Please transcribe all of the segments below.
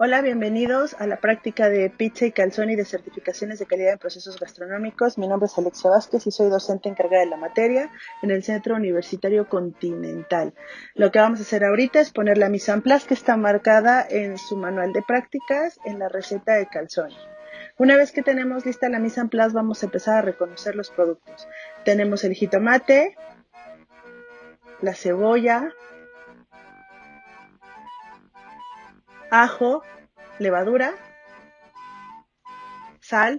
Hola, bienvenidos a la práctica de pizza y calzoni de certificaciones de calidad en procesos gastronómicos. Mi nombre es Alexia Vázquez y soy docente encargada de la materia en el Centro Universitario Continental. Lo que vamos a hacer ahorita es poner la mise en place que está marcada en su manual de prácticas en la receta de calzoni. Una vez que tenemos lista la mise en place, vamos a empezar a reconocer los productos. Tenemos el jitomate, la cebolla, ajo, levadura, sal,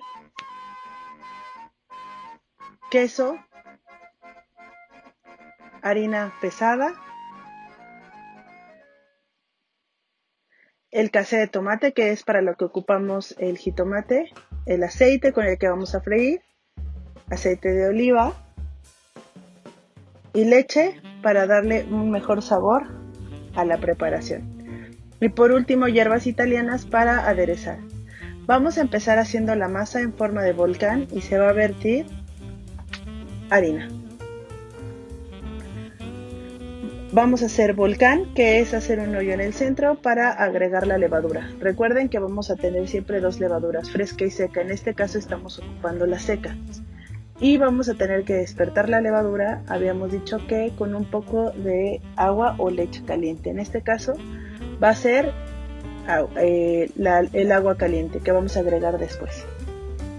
queso, harina pesada, el casé de tomate, que es para lo que ocupamos el jitomate, el aceite con el que vamos a freír, aceite de oliva y leche para darle un mejor sabor a la preparación. Y por último, hierbas italianas para aderezar. Vamos a empezar haciendo la masa en forma de volcán y se va a vertir harina. Vamos a hacer volcán, que es hacer un hoyo en el centro para agregar la levadura. Recuerden que vamos a tener siempre dos levaduras, fresca y seca. En este caso estamos ocupando la seca. Y vamos a tener que despertar la levadura, habíamos dicho que con un poco de agua o leche caliente. En este caso va a ser el agua caliente que vamos a agregar después.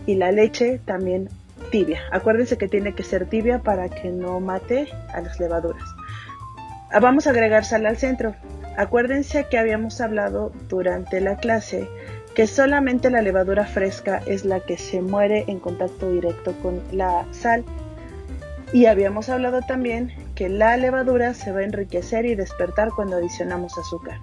Y la leche también tibia. Acuérdense que tiene que ser tibia para que no mate a las levaduras. Vamos a agregar sal al centro. Acuérdense que habíamos hablado durante la clase que solamente la levadura fresca es la que se muere en contacto directo con la sal. Y habíamos hablado también que la levadura se va a enriquecer y despertar cuando adicionamos azúcar.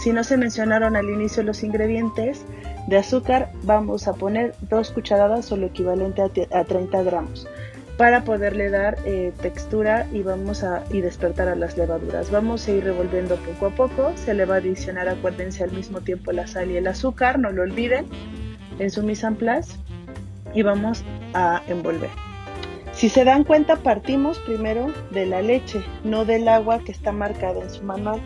Si no se mencionaron al inicio los ingredientes de azúcar, vamos a poner 2 cucharadas o lo equivalente a 30 gramos. Para poderle dar textura y despertar a las levaduras. Vamos a ir revolviendo poco a poco, se le va a adicionar, acuérdense, al mismo tiempo la sal y el azúcar, no lo olviden, en su mise en place, y vamos a envolver. Si se dan cuenta, partimos primero de la leche, no del agua que está marcada en su manual.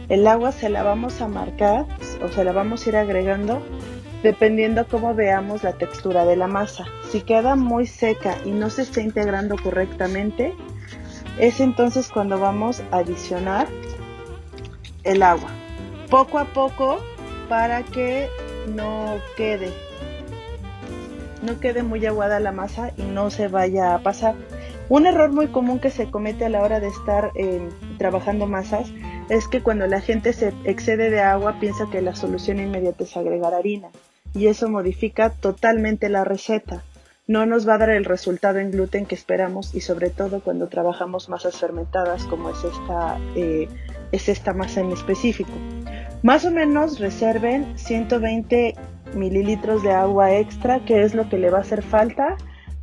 El agua se la vamos a marcar, o se la vamos a ir agregando dependiendo cómo veamos la textura de la masa. Si queda muy seca y no se está integrando correctamente, es entonces cuando vamos a adicionar el agua. Poco a poco para que no quede muy aguada la masa y no se vaya a pasar. Un error muy común que se comete a la hora de estar trabajando masas es que cuando la gente se excede de agua piensa que la solución inmediata es agregar harina. Y eso modifica totalmente la receta. No nos va a dar el resultado en gluten que esperamos y sobre todo cuando trabajamos masas fermentadas como es esta masa en específico. Más o menos reserven 120 mililitros de agua extra, que es lo que le va a hacer falta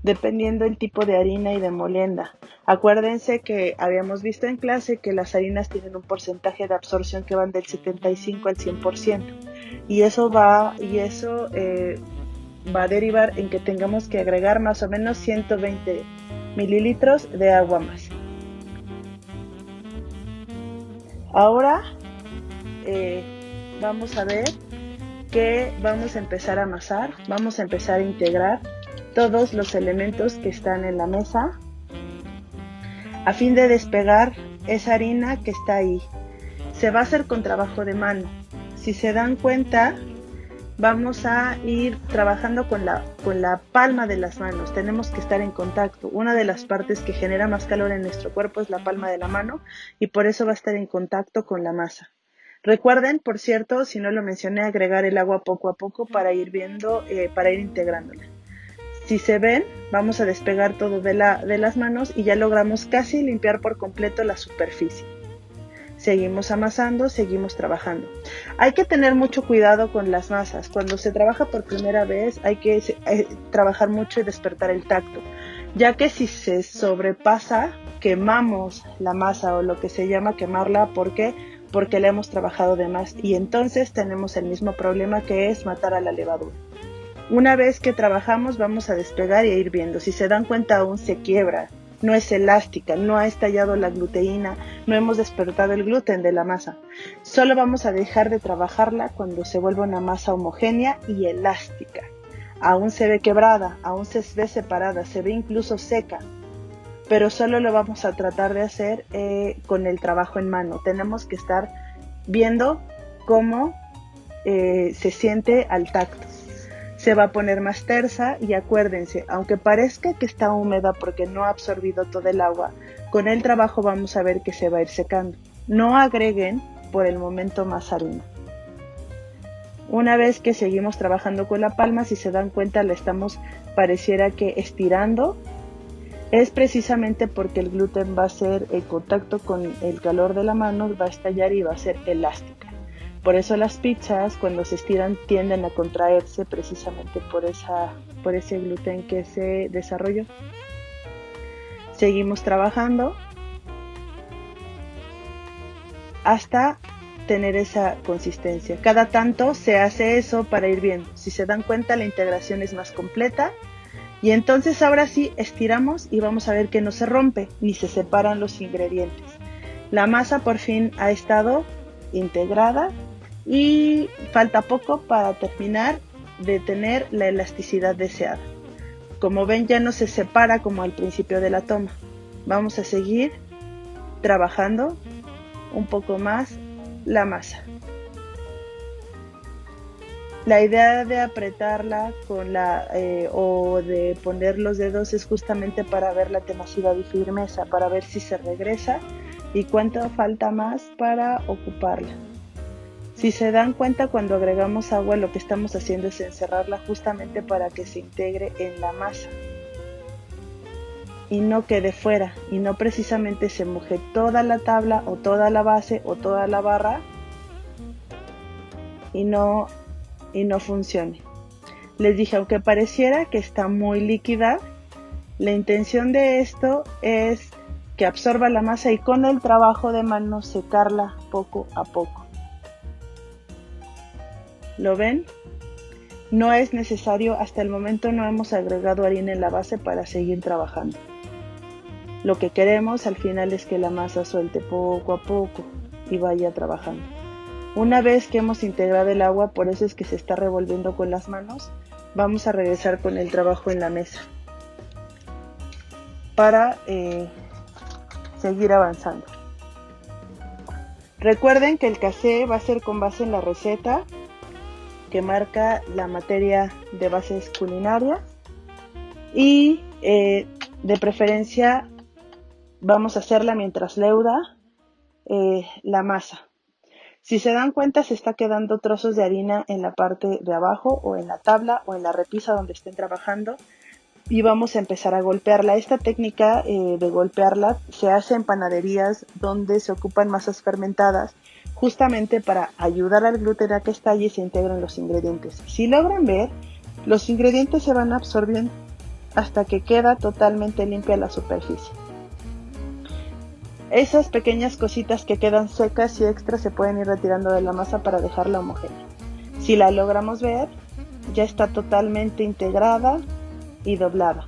dependiendo el tipo de harina y de molienda. Acuérdense que habíamos visto en clase que las harinas tienen un porcentaje de absorción que van del 75 al 100%. Y eso va a derivar en que tengamos que agregar más o menos 120 mililitros de agua más. Ahora vamos a ver que vamos a empezar a amasar, vamos a empezar a integrar todos los elementos que están en la mesa a fin de despegar esa harina que está ahí. Se va a hacer con trabajo de mano. Si se dan cuenta, vamos a ir trabajando con la palma de las manos. Tenemos que estar en contacto. Una de las partes que genera más calor en nuestro cuerpo es la palma de la mano y por eso va a estar en contacto con la masa. Recuerden, por cierto, si no lo mencioné, agregar el agua poco a poco para ir viendo, para ir integrándola. Si se ven, vamos a despegar todo de las manos y ya logramos casi limpiar por completo la superficie. Seguimos amasando, seguimos trabajando. Hay que tener mucho cuidado con las masas. Cuando se trabaja por primera vez hay que trabajar mucho y despertar el tacto, ya que si se sobrepasa, quemamos la masa o lo que se llama quemarla. ¿Por qué? Porque la hemos trabajado de más y entonces tenemos el mismo problema, que es matar a la levadura. Una vez que trabajamos vamos a despegar y a ir viendo. Si se dan cuenta, aún se quiebra no es elástica, no ha estallado la gluteína, no hemos despertado el gluten de la masa. Solo vamos a dejar de trabajarla cuando se vuelva una masa homogénea y elástica. Aún se ve quebrada, aún se ve separada, se ve incluso seca, pero solo lo vamos a tratar de hacer con el trabajo en mano. Tenemos que estar viendo cómo se siente al tacto. Se va a poner más tersa y acuérdense, aunque parezca que está húmeda porque no ha absorbido todo el agua, con el trabajo vamos a ver que se va a ir secando. No agreguen por el momento más harina. Una vez que seguimos trabajando con la palma, si se dan cuenta la estamos pareciera que estirando. Es precisamente porque el gluten va a hacer el contacto con el calor de la mano, va a estallar y va a ser elástica. Por eso las pizzas cuando se estiran tienden a contraerse precisamente por ese gluten que se desarrolló. Seguimos trabajando hasta tener esa consistencia. Cada tanto se hace eso para ir viendo. Si se dan cuenta, la integración es más completa. Y entonces ahora sí estiramos y vamos a ver que no se rompe ni se separan los ingredientes. La masa por fin ha estado integrada y falta poco para terminar de tener la elasticidad deseada. Como ven, ya no se separa como al principio de la toma. Vamos a seguir trabajando un poco más la masa. La idea de apretarla con o de poner los dedos es justamente para ver la tenacidad y firmeza, para ver si se regresa y cuánto falta más para ocuparla. Si se dan cuenta, cuando agregamos agua lo que estamos haciendo es encerrarla justamente para que se integre en la masa y no quede fuera y no precisamente se moje toda la tabla o toda la base o toda la barra y no funcione. Les dije, aunque pareciera que está muy líquida, la intención de esto es que absorba la masa y con el trabajo de mano secarla poco a poco. ¿Lo ven? No es necesario, hasta el momento no hemos agregado harina en la base para seguir trabajando. Lo que queremos al final es que la masa suelte poco a poco y vaya trabajando. Una vez que hemos integrado el agua, por eso es que se está revolviendo con las manos, vamos a regresar con el trabajo en la mesa para seguir avanzando. Recuerden que el casé va a ser con base en la receta que marca la materia de bases culinarias y de preferencia vamos a hacerla mientras leuda la masa. Si se dan cuenta, se está quedando trozos de harina en la parte de abajo o en la tabla o en la repisa donde estén trabajando y vamos a empezar a golpearla. Esta técnica de golpearla se hace en panaderías donde se ocupan masas fermentadas justamente para ayudar al gluten a que estalle y se integren los ingredientes. Si logran ver, los ingredientes se van absorbiendo hasta que queda totalmente limpia la superficie. Esas pequeñas cositas que quedan secas y extras se pueden ir retirando de la masa para dejarla homogénea. Si la logramos ver, ya está totalmente integrada y doblada.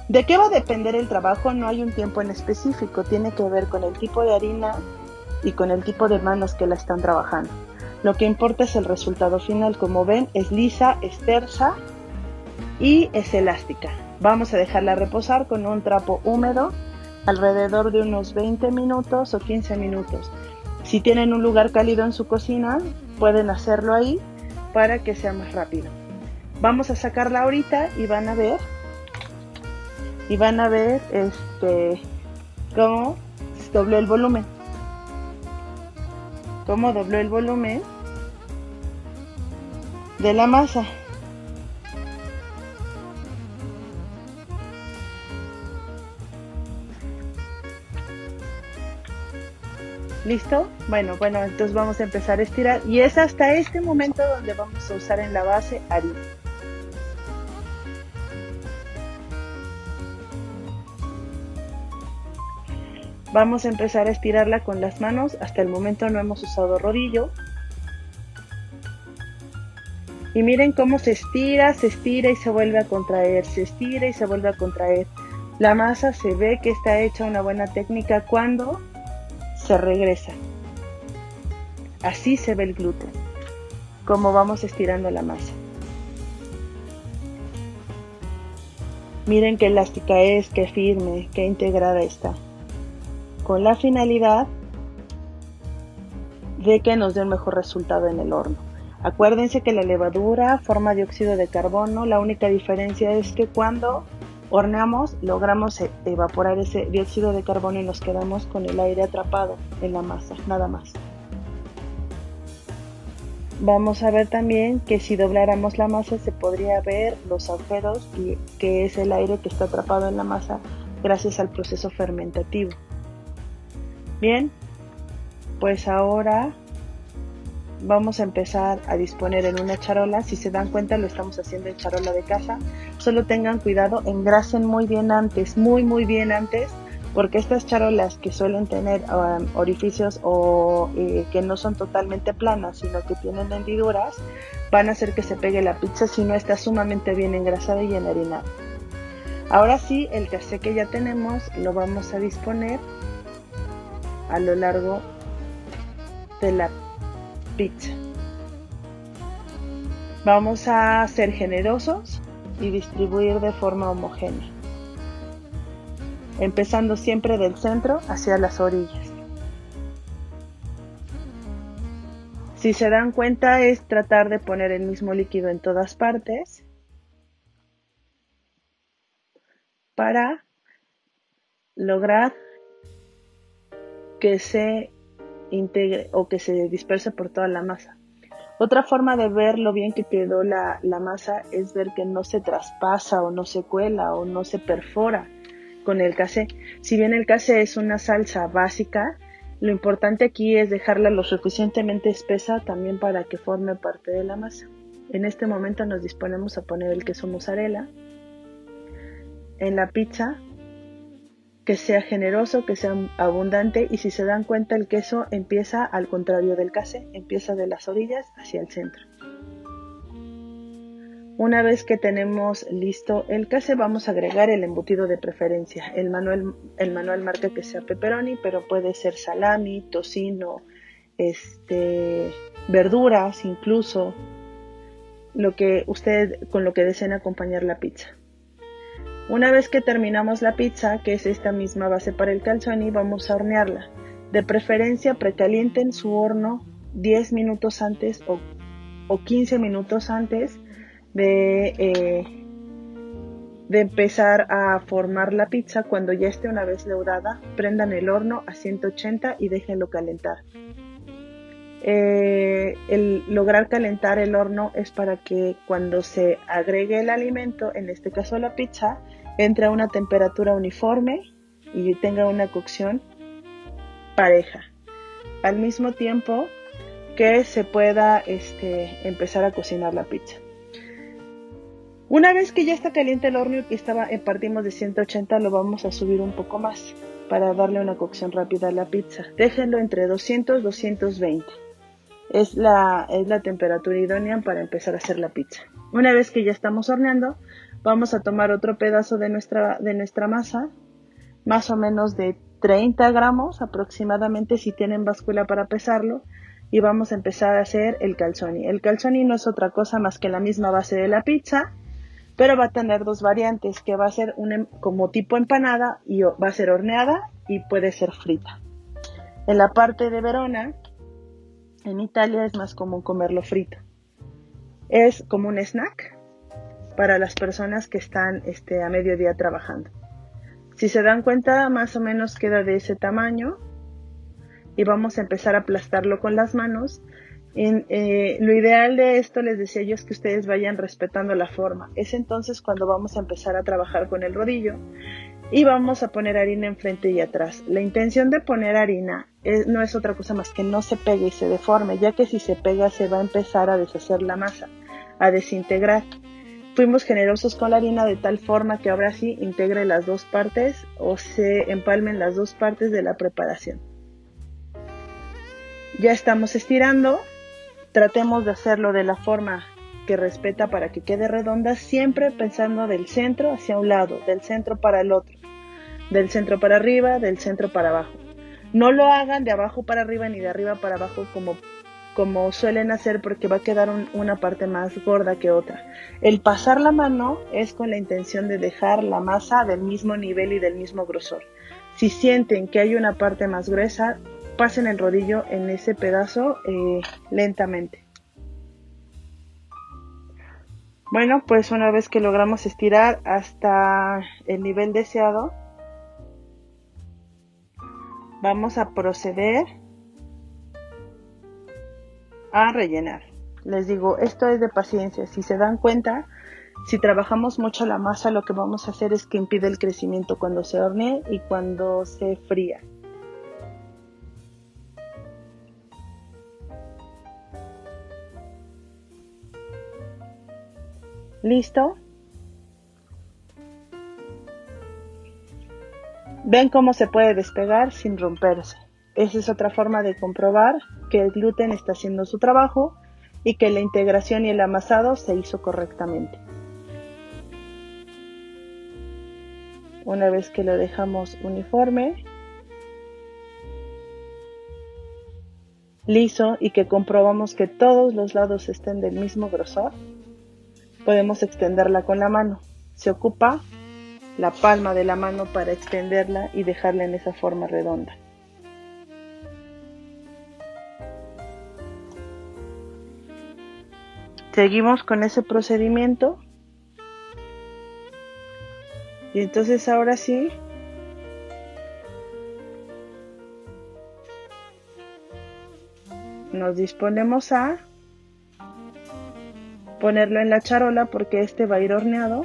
¿De qué va a depender el trabajo? No hay un tiempo en específico, tiene que ver con el tipo de harina y con el tipo de manos que la están trabajando. Lo que importa es el resultado final. Como ven, es lisa, es tersa y es elástica. Vamos a dejarla reposar con un trapo húmedo alrededor de unos 20 minutos o 15 minutos. Si tienen un lugar cálido en su cocina, pueden hacerlo ahí para que sea más rápido. Vamos a sacarla ahorita y van a ver cómo dobló el volumen. Cómo dobló el volumen de la masa. ¿Listo? Bueno, entonces vamos a empezar a estirar y es hasta este momento donde vamos a usar en la base harina. Vamos a empezar a estirarla con las manos. Hasta el momento no hemos usado rodillo. Y miren cómo se estira y se vuelve a contraer, se estira y se vuelve a contraer. La masa se ve que está hecha una buena técnica cuando se regresa. Así se ve el gluten, como vamos estirando la masa. Miren qué elástica es, qué firme, qué integrada está. Con la finalidad de que nos dé un mejor resultado en el horno. Acuérdense que la levadura forma dióxido de carbono. La única diferencia es que cuando horneamos logramos evaporar ese dióxido de carbono y nos quedamos con el aire atrapado en la masa, nada más. Vamos a ver también que si dobláramos la masa se podría ver los agujeros, y que es el aire que está atrapado en la masa gracias al proceso fermentativo. Bien, pues ahora vamos a empezar a disponer en una charola. Si se dan cuenta, lo estamos haciendo en charola de casa. Solo tengan cuidado, engrasen muy bien antes, muy bien antes, porque estas charolas que suelen tener orificios o que no son totalmente planas, sino que tienen hendiduras, van a hacer que se pegue la pizza si no está sumamente bien engrasada y enharinada. Ahora sí, el casé que ya tenemos lo vamos a disponer a lo largo de la pizza. Vamos a ser generosos y distribuir de forma homogénea, empezando siempre del centro hacia las orillas. Si se dan cuenta, es tratar de poner el mismo líquido en todas partes para lograr que se integre o que se disperse por toda la masa. Otra forma de ver lo bien que quedó la masa es ver que no se traspasa o no se cuela o no se perfora con el casé. Si bien el casé es una salsa básica, lo importante aquí es dejarla lo suficientemente espesa también para que forme parte de la masa. En este momento nos disponemos a poner el queso mozzarella en la pizza, que sea generoso, que sea abundante, y si se dan cuenta el queso empieza al contrario del casé, empieza de las orillas hacia el centro. Una vez que tenemos listo el casé, vamos a agregar el embutido de preferencia. El manual marca que sea pepperoni, pero puede ser salami, tocino, verduras, incluso con lo que deseen acompañar la pizza. Una vez que terminamos la pizza, que es esta misma base para el calzoni, vamos a hornearla. De preferencia precalienten su horno 10 minutos antes o 15 minutos antes de empezar a formar la pizza. Cuando ya esté una vez leudada, prendan el horno a 180 y déjenlo calentar. El lograr calentar el horno es para que cuando se agregue el alimento, en este caso la pizza, entre a una temperatura uniforme y tenga una cocción pareja, al mismo tiempo que se pueda empezar a cocinar la pizza. Una vez que ya está caliente el horno y partimos de 180, lo vamos a subir un poco más para darle una cocción rápida a la pizza. Déjenlo entre 200 y 220. Es la temperatura idónea para empezar a hacer la pizza. Una vez que ya estamos horneando, vamos a tomar otro pedazo de nuestra masa, más o menos de 30 gramos aproximadamente, si tienen báscula para pesarlo, y vamos a empezar a hacer el calzoni. El calzoni no es otra cosa más que la misma base de la pizza, pero va a tener dos variantes, que va a ser como tipo empanada y va a ser horneada y puede ser frita. En la parte de Verona, en Italia, es más común comerlo frito. Es como un snack para las personas que están a mediodía trabajando. Si se dan cuenta, más o menos queda de ese tamaño y vamos a empezar a aplastarlo con las manos. Lo ideal de esto, les decía yo, es que ustedes vayan respetando la forma. Es entonces cuando vamos a empezar a trabajar con el rodillo y vamos a poner harina enfrente y atrás. La intención de poner harina no es otra cosa más que no se pegue y se deforme, ya que si se pega se va a empezar a deshacer la masa, a desintegrar. Fuimos generosos con la harina de tal forma que ahora sí integre las dos partes o se empalmen las dos partes de la preparación. Ya estamos estirando. Tratemos de hacerlo de la forma que respeta para que quede redonda, siempre pensando del centro hacia un lado, del centro para el otro. del centro para arriba, del centro para abajo. No lo hagan de abajo para arriba ni de arriba para abajo como suelen hacer, porque va a quedar una parte más gorda que otra. El pasar la mano es con la intención de dejar la masa del mismo nivel y del mismo grosor. Si sienten que hay una parte más gruesa, pasen el rodillo en ese pedazo lentamente. Bueno, pues una vez que logramos estirar hasta el nivel deseado, vamos a proceder a rellenar. Les digo, esto es de paciencia. Si se dan cuenta, si trabajamos mucho la masa, lo que vamos a hacer es que impide el crecimiento cuando se hornee y cuando se fría. ¿Listo? ¿Ven cómo se puede despegar sin romperse? Esa es otra forma de comprobar que el gluten está haciendo su trabajo y que la integración y el amasado se hizo correctamente. Una vez que lo dejamos uniforme, liso, y que comprobamos que todos los lados estén del mismo grosor, podemos extenderla con la mano. Se ocupa la palma de la mano para extenderla y dejarla en esa forma redonda. Seguimos con ese procedimiento y entonces ahora sí nos disponemos a ponerlo en la charola, porque este va a ir horneado,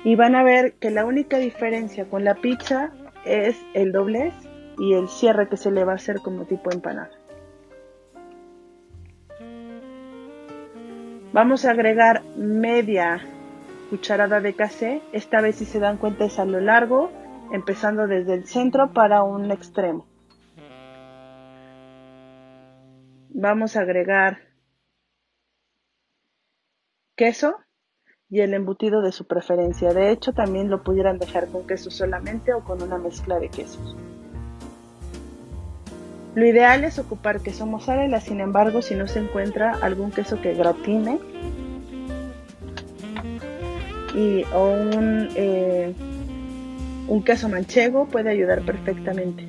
y van a ver que la única diferencia con la pizza es el doblez y el cierre que se le va a hacer como tipo empanada. Vamos a agregar media cucharada de casé. Esta vez, si se dan cuenta, es a lo largo, empezando desde el centro para un extremo. Vamos a agregar queso y el embutido de su preferencia. De hecho, también lo pudieran dejar con queso solamente o con una mezcla de quesos. Lo ideal es ocupar queso mozzarella. Sin embargo, si no se encuentra algún queso que gratine o un queso manchego, puede ayudar perfectamente.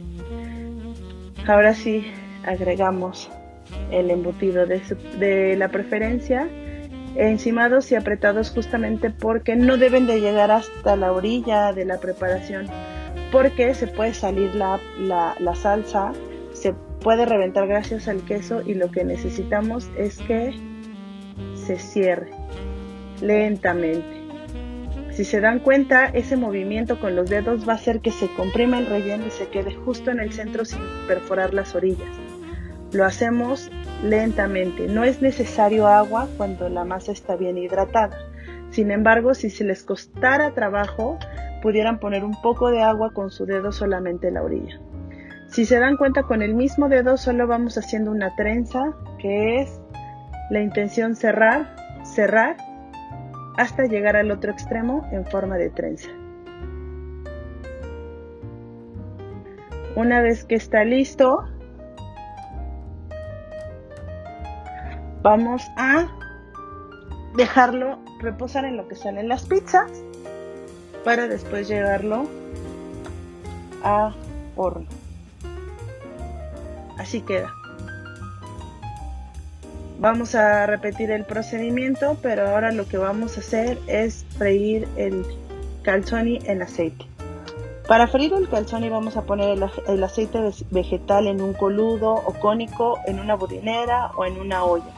Ahora sí, agregamos el embutido de la preferencia, encimados y apretados, justamente porque no deben de llegar hasta la orilla de la preparación, porque se puede salir la salsa, se puede reventar gracias al queso, y lo que necesitamos es que se cierre lentamente. Si se dan cuenta, ese movimiento con los dedos va a hacer que se comprima el relleno y se quede justo en el centro sin perforar las orillas. Lo hacemos lentamente. No es necesario agua cuando la masa está bien hidratada. Sin embargo, si se les costara trabajo, pudieran poner un poco de agua con su dedo solamente en la orilla. Si se dan cuenta, con el mismo dedo solo vamos haciendo una trenza, que es la intención cerrar hasta llegar al otro extremo en forma de trenza. Una vez que está listo, vamos a dejarlo reposar en lo que salen las pizzas para después llevarlo a horno. Así queda. Vamos a repetir el procedimiento, pero ahora lo que vamos a hacer es freír el calzoni en aceite. Para freír el calzoni vamos a poner el aceite vegetal en un coludo o cónico, en una budinera o en una olla.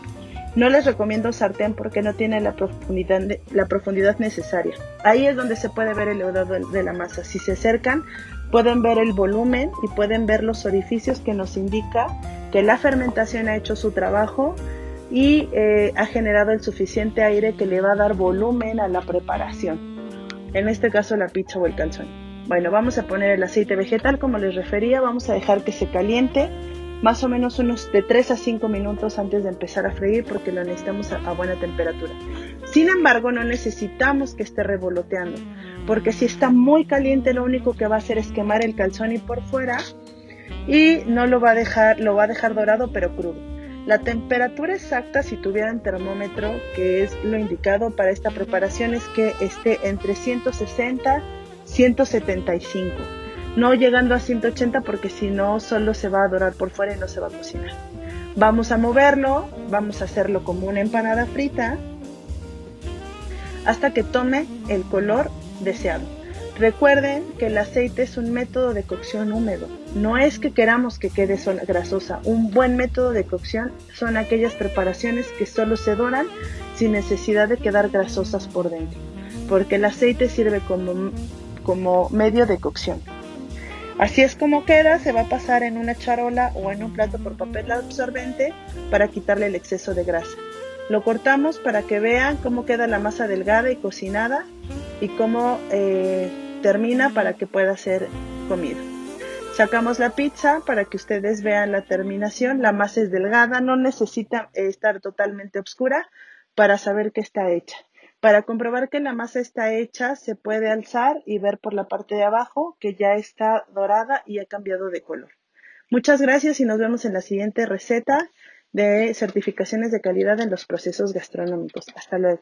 No les recomiendo sartén porque no tiene la profundidad necesaria. Ahí es donde se puede ver el leudado de la masa. Si se acercan, pueden ver el volumen y pueden ver los orificios, que nos indica que la fermentación ha hecho su trabajo y ha generado el suficiente aire que le va a dar volumen a la preparación. En este caso, la pizza o el calzoni. Bueno, vamos a poner el aceite vegetal, como les refería. Vamos a dejar que se caliente más o menos unos de 3 a 5 minutos antes de empezar a freír porque lo necesitamos a buena temperatura. Sin embargo, no necesitamos que esté revoloteando, porque si está muy caliente lo único que va a hacer es quemar el calzone por fuera y no lo va a dejar dorado pero crudo. La temperatura exacta, si tuvieran termómetro, que es lo indicado para esta preparación, es que esté entre 160 y 175. No llegando a 180 porque si no solo se va a dorar por fuera y no se va a cocinar. Vamos a moverlo, vamos a hacerlo como una empanada frita hasta que tome el color deseado. Recuerden que el aceite es un método de cocción húmedo. No es que queramos que quede grasosa. Un buen método de cocción son aquellas preparaciones que solo se doran sin necesidad de quedar grasosas por dentro, porque el aceite sirve como medio de cocción. Así es como queda, se va a pasar en una charola o en un plato por papel absorbente para quitarle el exceso de grasa. Lo cortamos para que vean cómo queda la masa delgada y cocinada y cómo termina para que pueda ser comido. Sacamos la pizza para que ustedes vean la terminación. La masa es delgada, no necesita estar totalmente oscura para saber que está hecha. Para comprobar que la masa está hecha, se puede alzar y ver por la parte de abajo que ya está dorada y ha cambiado de color. Muchas gracias y nos vemos en la siguiente receta de certificaciones de calidad en los procesos gastronómicos. Hasta luego.